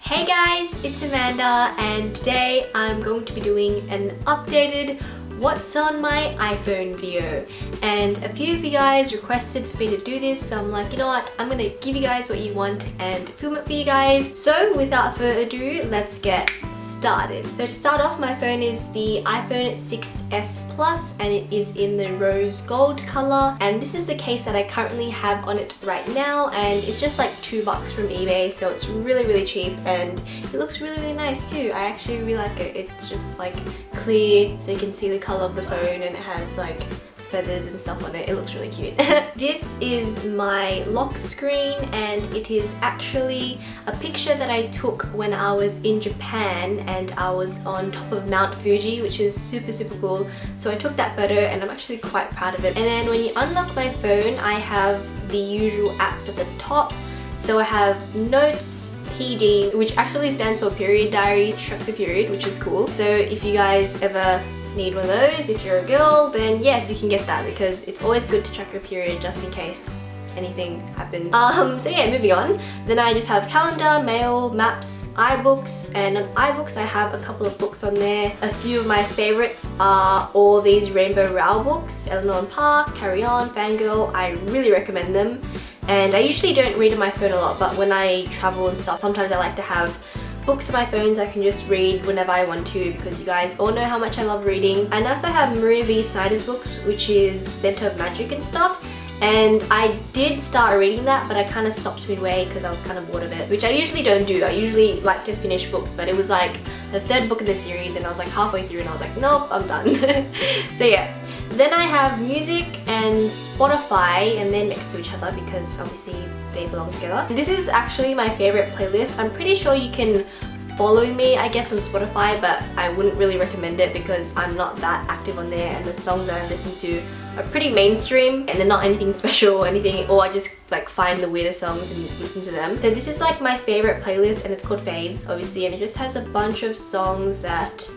Hey guys, it's Amanda and today I'm going to be doing an updated what's on my iPhone video, and a few of you guys requested for me to do this, so I'm like, you know what, I'm gonna give you guys what you want and film it for you guys. So without further ado, let's get started. So to start off, my phone is the iPhone 6s Plus and it is in the rose gold color, and this is the case that I currently have on it right now, and it's just like $2 from eBay, so it's really cheap and it looks really nice too. I actually really like it. It's just like clear so you can see the color of the phone, and it has like feathers and stuff on it. It looks really cute. This is my lock screen, and it is actually a picture that I took when I was in Japan and I was on top of Mount Fuji, which is super cool. So I took that photo and I'm actually quite proud of it. And then when you unlock my phone, I have the usual apps at the top. So I have Notes, PD, which actually stands for Period Diary, tracks a period, which is cool. So if you guys ever need one of those, if you're a girl, then yes, you can get that because it's always good to track your period just in case anything happens. So yeah, moving on. Then I just have calendar, mail, maps, iBooks, and on iBooks I have a couple of books on there. A few of my favorites are all these Rainbow Rowell books, Eleanor and Park, Carry On, Fangirl. I really recommend them. And I usually don't read on my phone a lot, but when I travel and stuff, sometimes I like to have books on my phones I can just read whenever I want to, because you guys all know how much I love reading. And I also have Maria V. Snyder's books, which is Center of Magic and stuff. And I did start reading that, but I kind of stopped midway because I was kind of bored of it, which I usually don't do. I usually like to finish books, but it was like the third book in the series and I was like halfway through and I was like, nope, I'm done. So yeah. Then I have music and Spotify, and they're next to each other because obviously they belong together. This is actually my favorite playlist. I'm pretty sure you can follow me, I guess, on Spotify, but I wouldn't really recommend it because I'm not that active on there, and the songs that I listen to are pretty mainstream and they're not anything special or anything, or I just like find the weirdest songs and listen to them. So this is like my favorite playlist, and it's called Faves, obviously, and it just has a bunch of songs that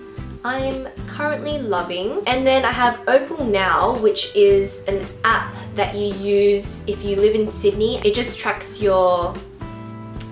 I'm currently loving. And then I have Opal Now, which is an app that you use if you live in Sydney. It just tracks your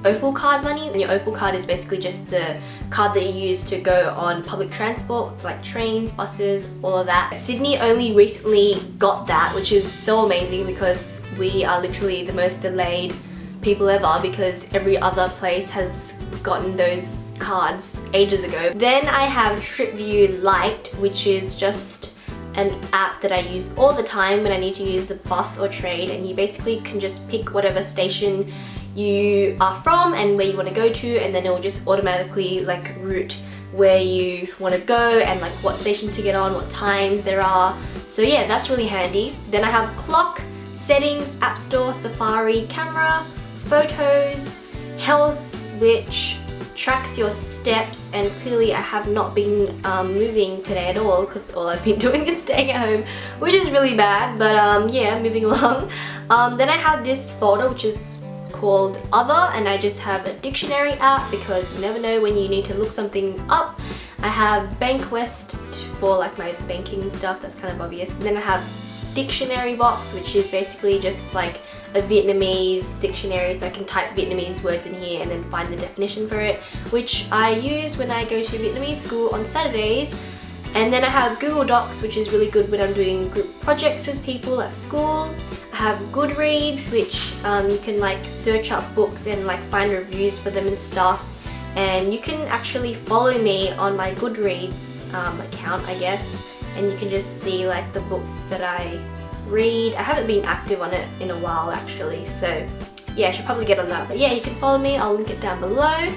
Opal card money, and your Opal card is basically just the card that you use to go on public transport like trains, buses, all of that. Sydney only recently got that, which is so amazing because we are literally the most delayed people ever, because every other place has gotten those cards ages ago. Then I have TripView Lite, which is just an app that I use all the time when I need to use the bus or train, and you basically can just pick whatever station you are from and where you want to go to, and then it will just automatically like route where you want to go and like what station to get on, what times there are. So yeah, that's really handy. Then I have clock, settings, app store, Safari, camera, photos, health, which tracks your steps, and clearly I have not been moving today at all because all I've been doing is staying at home, which is really bad, but yeah, moving along. Then I have this folder which is called Other, and I just have a dictionary app because you never know when you need to look something up. I have BankWest for like my banking stuff, that's kind of obvious. And then I have Dictionary Box, which is basically just like a Vietnamese dictionary, so I can type Vietnamese words in here and then find the definition for it, which I use when I go to Vietnamese school on Saturdays. And then I have Google Docs, which is really good when I'm doing group projects with people at school. I have Goodreads, which you can like search up books and like find reviews for them and stuff. And you can actually follow me on my Goodreads account, I guess, and you can just see like the books that I read. I haven't been active on it in a while actually, so yeah, I should probably get on that. But yeah, you can follow me, I'll link it down below.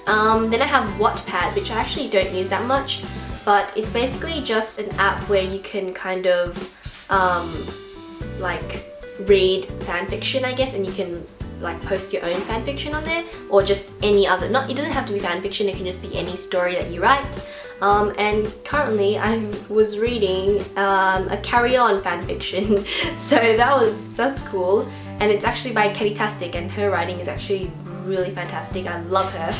Then I have Wattpad, which I actually don't use that much, but it's basically just an app where you can kind of like read fan fiction, I guess, and you can like post your own fan fiction on there, or just any other, it doesn't have to be fan fiction, it can just be any story that you write. And currently I was reading a Carry On fan fiction, so that's cool, and it's actually by Katie Tastic, and her writing is actually really fantastic. I love her.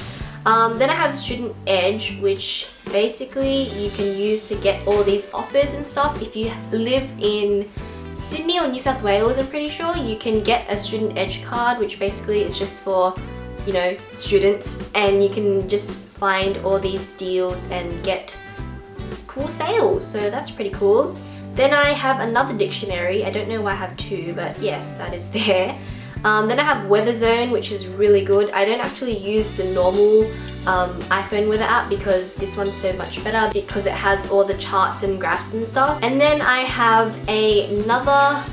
Then I have Student Edge, which basically you can use to get all these offers and stuff. If you live in Sydney or New South Wales, I'm pretty sure, you can get a Student Edge card, which basically is just for you know, students, and you can just find all these deals and get cool sales, so that's pretty cool. Then I have another dictionary. I don't know why I have two, but yes, that is there. Then I have Weather Zone, which is really good. I don't actually use the normal iPhone weather app because this one's so much better because it has all the charts and graphs and stuff. And then I have another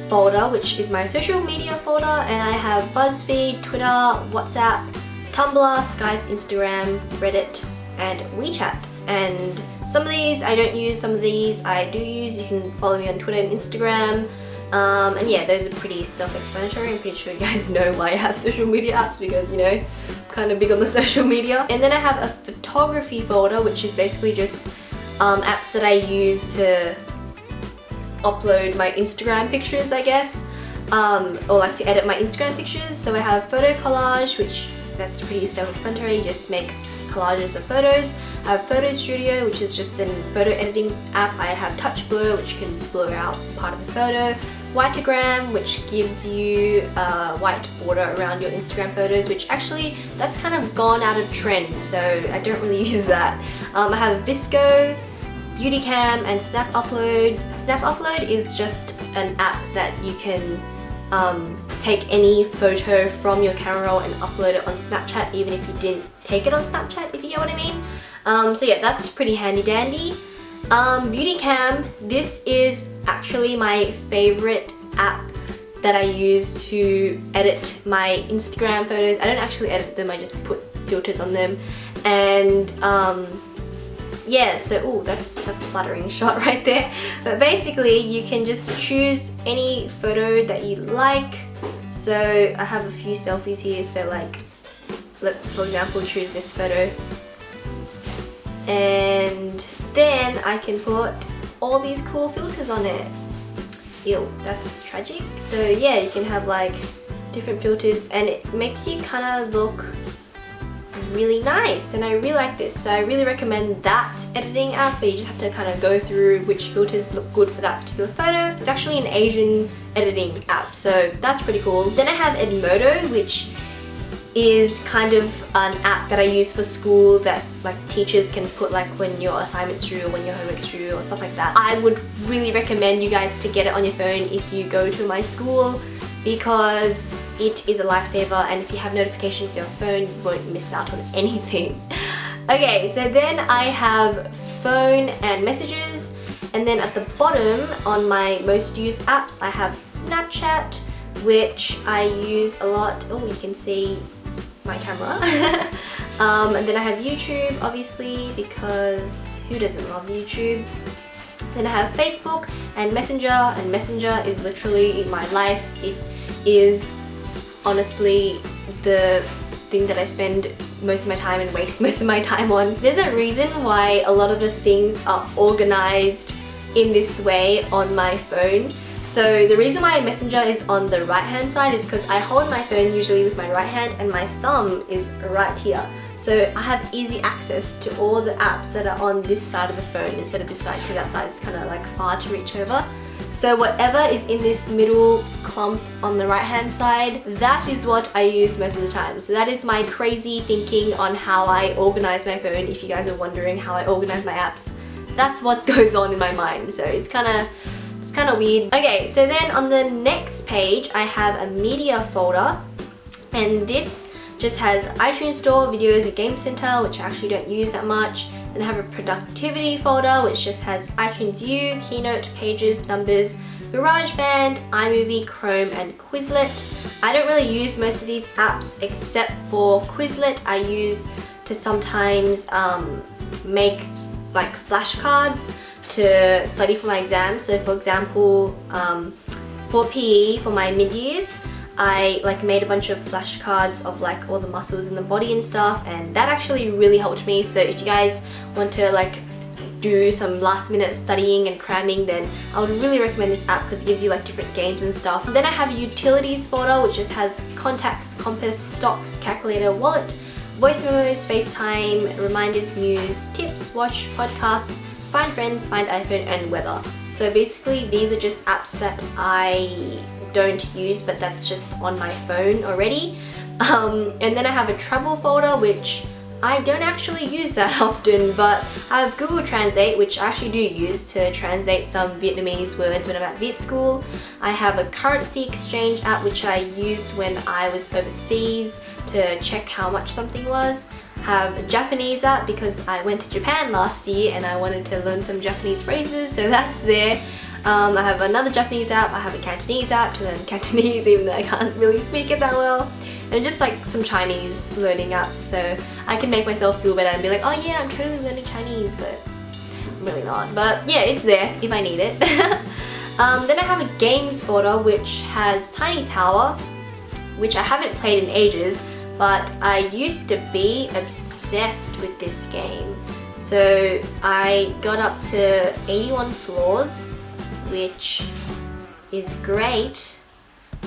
folder, which is my social media folder, and I have BuzzFeed, Twitter, WhatsApp, Tumblr, Skype, Instagram, Reddit, and WeChat. And some of these I don't use, some of these I do use. You can follow me on Twitter and Instagram. And yeah, those are pretty self-explanatory. I'm pretty sure you guys know why I have social media apps because, you know, I'm kind of big on the social media. And then I have a photography folder, which is basically just apps that I use to upload my Instagram pictures, I guess, or like to edit my Instagram pictures. So I have photo collage, which that's pretty self-explanatory. You just make collages of photos. I have Photo Studio, which is just a photo editing app. I have Touch Blur, which can blur out part of the photo. Whiteogram, which gives you a white border around your Instagram photos, which actually that's kind of gone out of trend, so I don't really use that. I have Visco, Beautycam, and Snap Upload. Snap Upload is just an app that you can take any photo from your camera roll and upload it on Snapchat even if you didn't take it on Snapchat, if you get what I mean. So yeah, that's pretty handy dandy. Beautycam, this is actually my favorite app that I use to edit my Instagram photos. I don't actually edit them, I just put filters on them. And yeah, so ooh, that's a flattering shot right there. But basically you can just choose any photo that you like. So I have a few selfies here, so like let's for example choose this photo, and then I can put all these cool filters on it. Ew, that's tragic. So yeah, you can have like different filters and it makes you kind of look really nice, and I really like this. So I really recommend that editing app, but you just have to kind of go through which filters look good for that particular photo. It's actually an Asian editing app, so that's pretty cool. Then I have Edmodo, which is kind of an app that I use for school that like teachers can put like when your assignment's due or when your homework's due or stuff like that. I would really recommend you guys to get it on your phone if you go to my school because it is a lifesaver, and if you have notifications on your phone you won't miss out on anything. Okay, so then I have phone and messages, and then at the bottom on my most used apps I have Snapchat, which I use a lot. Oh, you can see my camera. And then I have YouTube, obviously, because who doesn't love YouTube? Then I have Facebook and Messenger is literally my life. It is honestly the thing that I spend most of my time and waste most of my time on. There's a reason why a lot of the things are organized in this way on my phone. So the reason why Messenger is on the right hand side is because I hold my phone usually with my right hand and my thumb is right here. So I have easy access to all the apps that are on this side of the phone instead of this side, because that side is kind of like far to reach over. So whatever is in this middle clump on the right hand side, that is what I use most of the time. So that is my crazy thinking on how I organize my phone. If you guys are wondering how I organize my apps, that's what goes on in my mind. So it's kind of weird. Okay, so then on the next page I have a media folder, and this just has iTunes Store, videos, and Game Center, which I actually don't use that much. Then I have a productivity folder, which just has iTunes U, Keynote, Pages, Numbers, GarageBand, iMovie, Chrome, and Quizlet. I don't really use most of these apps except for Quizlet. I use to sometimes make like flashcards to study for my exams. So for example, for PE, for my mid-years, I like made a bunch of flashcards of like all the muscles in the body and stuff, and that actually really helped me. So if you guys want to like do some last minute studying and cramming, then I would really recommend this app because it gives you like different games and stuff. And then I have a utilities folder, which just has contacts, compass, stocks, calculator, wallet, voice memos, FaceTime, reminders, news, tips, watch, podcasts, find friends, find iPhone, and weather. So basically these are just apps that I don't use, but that's just on my phone already. And then I have a travel folder, which I don't actually use that often, but I have Google Translate, which I actually do use to translate some Vietnamese words when I'm at Viet school. I have a currency exchange app, which I used when I was overseas to check how much something was. I have a Japanese app because I went to Japan last year and I wanted to learn some Japanese phrases, so that's there. I have another Japanese app. I have a Cantonese app to learn Cantonese, even though I can't really speak it that well. And just like some Chinese learning apps, so I can make myself feel better and be like, oh yeah, I'm totally learning Chinese, but I'm really not. But yeah, it's there if I need it. Then I have a games folder which has Tiny Tower, which I haven't played in ages, but I used to be obsessed with this game. So I got up to 81 floors, which is great.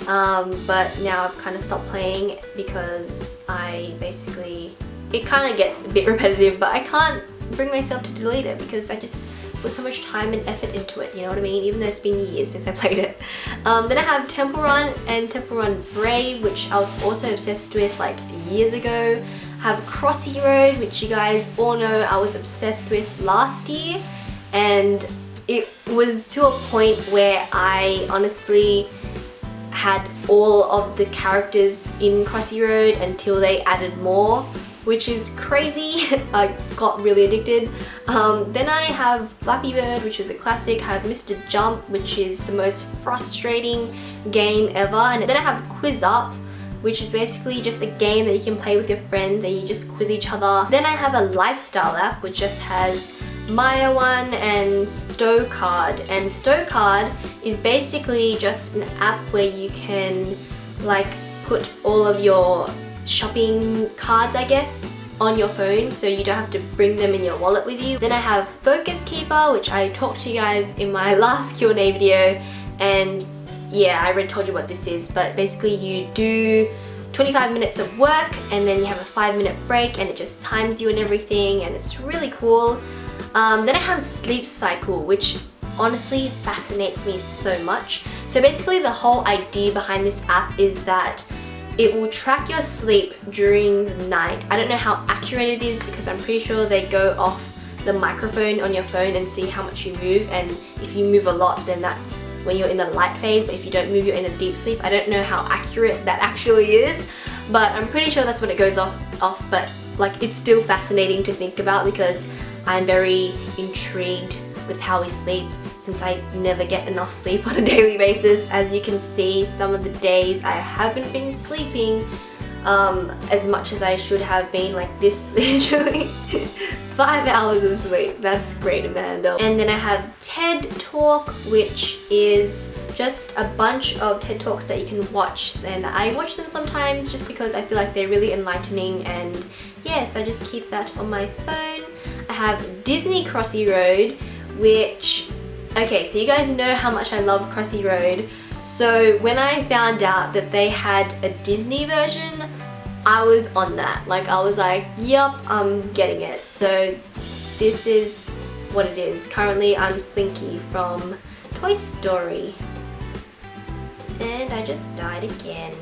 But now I've kind of stopped playing because it kind of gets a bit repetitive, but I can't bring myself to delete it because I just put so much time and effort into it, you know what I mean? Even though it's been years since I played it. Then I have Temple Run and Temple Run Brave, which I was also obsessed with like years ago. I have Crossy Road, which you guys all know I was obsessed with last year, and it was to a point where I honestly had all of the characters in Crossy Road until they added more, which is crazy. I got really addicted. Then I have Flappy Bird, which is a classic. I have Mr. Jump, which is the most frustrating game ever. And then I have Quiz Up, which is basically just a game that you can play with your friends and you just quiz each other. Then I have a lifestyle app, which just has Maya One and Stowcard, and Stowcard is basically just an app where you can like put all of your shopping cards, I guess, on your phone, so you don't have to bring them in your wallet with you. Then I have Focus Keeper, which I talked to you guys in my last Q&A video, and yeah, I already told you what this is, but basically you do 25 minutes of work and then you have a 5-minute break and it just times you and everything, and it's really cool. Then I have Sleep Cycle, which honestly fascinates me so much. So basically the whole idea behind this app is that it will track your sleep during the night. I don't know how accurate it is because I'm pretty sure they go off the microphone on your phone and see how much you move, and if you move a lot then that's when you're in the light phase, but if you don't move you're in a deep sleep. I don't know how accurate that actually is, but I'm pretty sure that's what it goes off, but like it's still fascinating to think about because I'm very intrigued with how we sleep since I never get enough sleep on a daily basis. As you can see, some of the days I haven't been sleeping as much as I should have been, like this literally 5 hours of sleep. That's great, Amanda. And then I have TED Talk, which is just a bunch of TED Talks that you can watch, and I watch them sometimes just because I feel like they're really enlightening, and yeah, so I just keep that on my phone. I have Disney Crossy Road, which, okay, so you guys know how much I love Crossy Road. So when I found out that they had a Disney version, I was on that. Like I was like, yup, I'm getting it. So this is what it is. Currently I'm Slinky from Toy Story. And I just died again.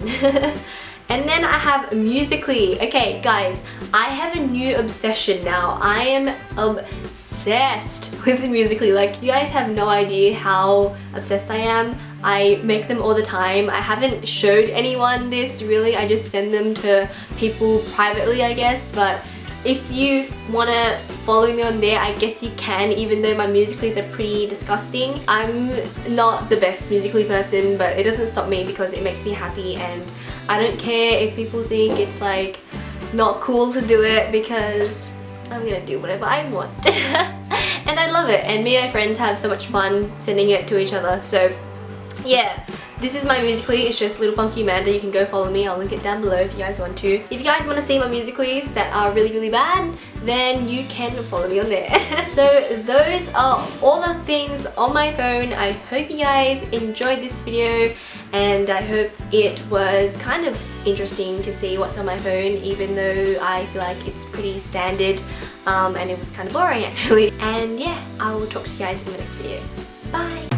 And then I have Musical.ly. Okay guys, I have a new obsession now. I am obsessed with Musical.ly. Like you guys have no idea how obsessed I am. I make them all the time. I haven't showed anyone this really. I just send them to people privately, I guess. But if you want to follow me on there, I guess you can, even though my Musical.lys are pretty disgusting. I'm not the best Musical.ly person, but it doesn't stop me because it makes me happy, and I don't care if people think it's like not cool to do it because I'm gonna do whatever I want. And I love it, and me and my friends have so much fun sending it to each other. So yeah, this is my Musical.ly. It's just Little Funky Amanda. You can go follow me. I'll link it down below if you guys want to. If you guys want to see my Musical.lys that are really, really bad, then you can follow me on there. So those are all the things on my phone. I hope you guys enjoyed this video, and I hope it was kind of interesting to see what's on my phone, even though I feel like it's pretty standard, and it was kind of boring actually. And yeah, I will talk to you guys in the next video. Bye!